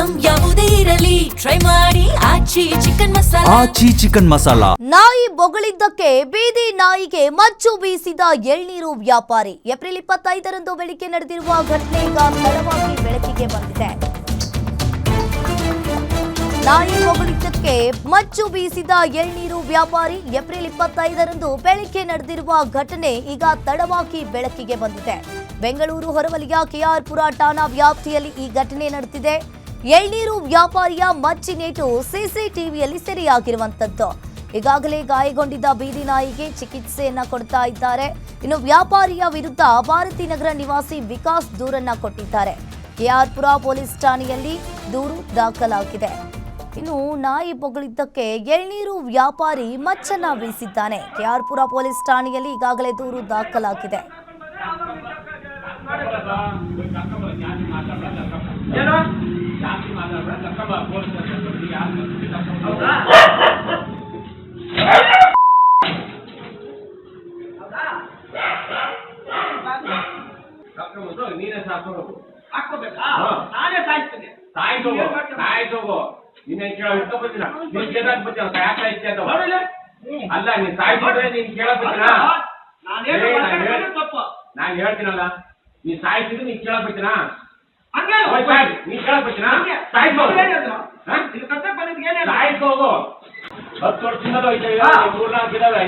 Item ಯಾವುದೇ ಇರಲಿ try ಮಾಡಿ ಆಚಿ ಚಿಕನ್ ಮಸಾಲಾ. ನಾಯಿ ಬೊಗಳಿದ್ದಕ್ಕೆ ಬೀದಿ ನಾಯಿಗೆ ಮಚ್ಚು ಬೀಸಿದ ಎಳ್ನೀರು ವ್ಯಾಪಾರಿ. ಏಪ್ರಿಲ್ 25ರಂದು ಬೆಳಿಗ್ಗೆ ನಡೆದಿರುವ ಘಟನೆ ಈಗ ತಡವಾಗಿ ಬೆಳಕಿಗೆ ಬಂದಿದೆ. ನಾಯಿ ಬೊಗಳಿದ್ದಕ್ಕೆ ಮಚ್ಚು ಬೀಸಿದ ಎಳ್ನೀರು ವ್ಯಾಪಾರಿ. ಏಪ್ರಿಲ್ 25ರಂದು ಬೆಳಿಗ್ಗೆ ನಡೆದಿರುವ ಘಟನೆ ಈಗ ತಡವಾಗಿ ಬೆಳಕಿಗೆ ಬಂದಿದೆ. ಬೆಂಗಳೂರು ಹೊರವಲಯ ಕೆಆರ್ಪುರ ಠಾಣಾ ವ್ಯಾಪ್ತಿಯಲ್ಲಿ ಈ ಘಟನೆ ನಡೆದಿದೆ. ಎಳ್ನೀರು ವ್ಯಾಪಾರಿಯ ಮಚ್ಚಿನೇಟು ಸಿಸಿಟಿವಿಯಲ್ಲಿ ಸೆರೆಯಾಗಿರುವಂತದ್ದು. ಈಗಾಗಲೇ ಗಾಯಗೊಂಡಿದ್ದ ಬೀದಿ ನಾಯಿಗೆ ಚಿಕಿತ್ಸೆಯನ್ನ ಕೊಡ್ತಾ ಇದ್ದಾರೆ. ಇನ್ನು ವ್ಯಾಪಾರಿಯ ವಿರುದ್ಧ ಭಾರತೀನಗರ ನಿವಾಸಿ ವಿಕಾಸ್ ದೂರನ್ನ ಕೊಟ್ಟಿದ್ದಾರೆ. ಕೆಆರ್ಪುರ ಪೊಲೀಸ್ ಠಾಣೆಯಲ್ಲಿ ದೂರು ದಾಖಲಾಗಿದೆ. ಇನ್ನು ನಾಯಿ ಬೊಗಳಿದ್ದಕ್ಕೆ ಎಳ್ನೀರು ವ್ಯಾಪಾರಿ ಮಚ್ಚನ್ನ ಬೀಸಿದ್ದಾನೆ. ಕೆಆರ್ಪುರ ಪೊಲೀಸ್ ಠಾಣೆಯಲ್ಲಿ ಈಗಾಗಲೇ ದೂರು ದಾಖಲಾಗಿದೆ. ಅಲ್ಲ ನೀನ್ ಸಾಯಿಸಿದ್ರೆ ನೀನ್ ಕೇಳಬೇಕಿನ ನಾನು ಹೇಳ್ತೀನಲ್ಲ ನೀನ್ ಸಾಯಿಸಿದ್ರೆ ನೀನ್ ಕೇಳಬೇಕಿನ ನೀನ್ ಕೇಳಬೇಕಿನ ಸಾಯಿಸೋಗು 10 ವರ್ಷದಿಂದ 3-4 ಇದಾವೆ.